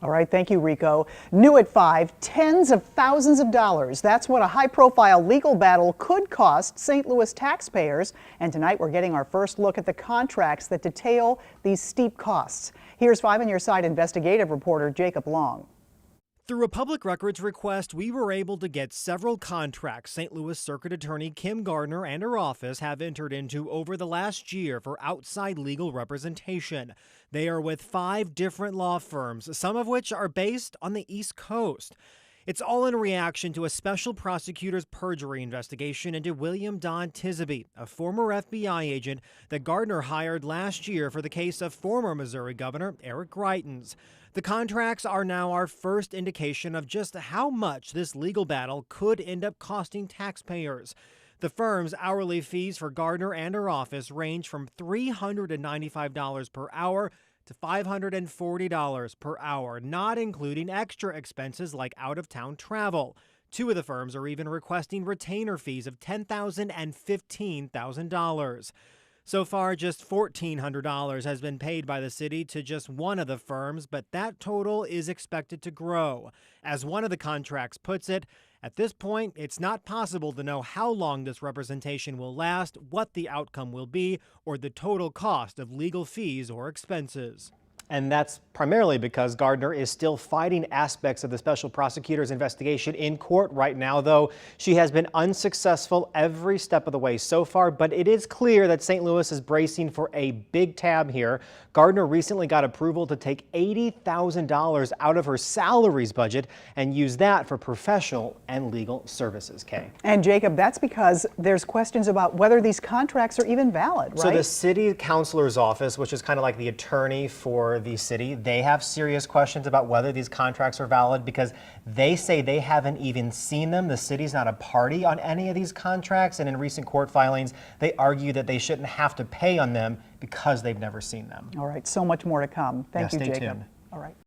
All right, thank you, Rico. New at 5, tens of thousands of dollars. That's what a high-profile legal battle could cost St. Louis taxpayers. And tonight we're getting our first look at the contracts that detail these steep costs. Here's 5 on Your Side investigative reporter Jacob Long. Through a public records request, we were able to get several contracts St. Louis Circuit Attorney Kim Gardner and her office have entered into over the last year for outside legal representation. They are with 5 different law firms, some of which are based on the East Coast. It's all in reaction to a special prosecutor's perjury investigation into William Don Tisby, a former FBI agent that Gardner hired last year for the case of former Missouri Governor Eric Greitens. The contracts are now our first indication of just how much this legal battle could end up costing taxpayers. The firm's hourly fees for Gardner and her office range from $395 per hour to $540 per hour, not including extra expenses like out-of-town travel. 2 of the firms are even requesting retainer fees of $10,000 and $15,000. So far, just $1,400 has been paid by the city to just one of the firms, but that total is expected to grow. As one of the contracts puts it, at this point, it's not possible to know how long this representation will last, what the outcome will be, or the total cost of legal fees or expenses. And that's primarily because Gardner is still fighting aspects of the special prosecutor's investigation in court right now, though she has been unsuccessful every step of the way so far. But it is clear that St. Louis is bracing for a big tab here. Gardner recently got approval to take $80,000 out of her salaries budget and use that for professional and legal services, Kay. And Jacob, that's because there's questions about whether these contracts are even valid, right? So the city councilor's office, which is kind of like the attorney for the city, they have serious questions about whether these contracts are valid because they say they haven't even seen them. The city's not a party on any of these contracts, and in recent court filings, they argue that they shouldn't have to pay on them because they've never seen them. All right, so much more to come. Thank you, stay Jacob. tuned. All right.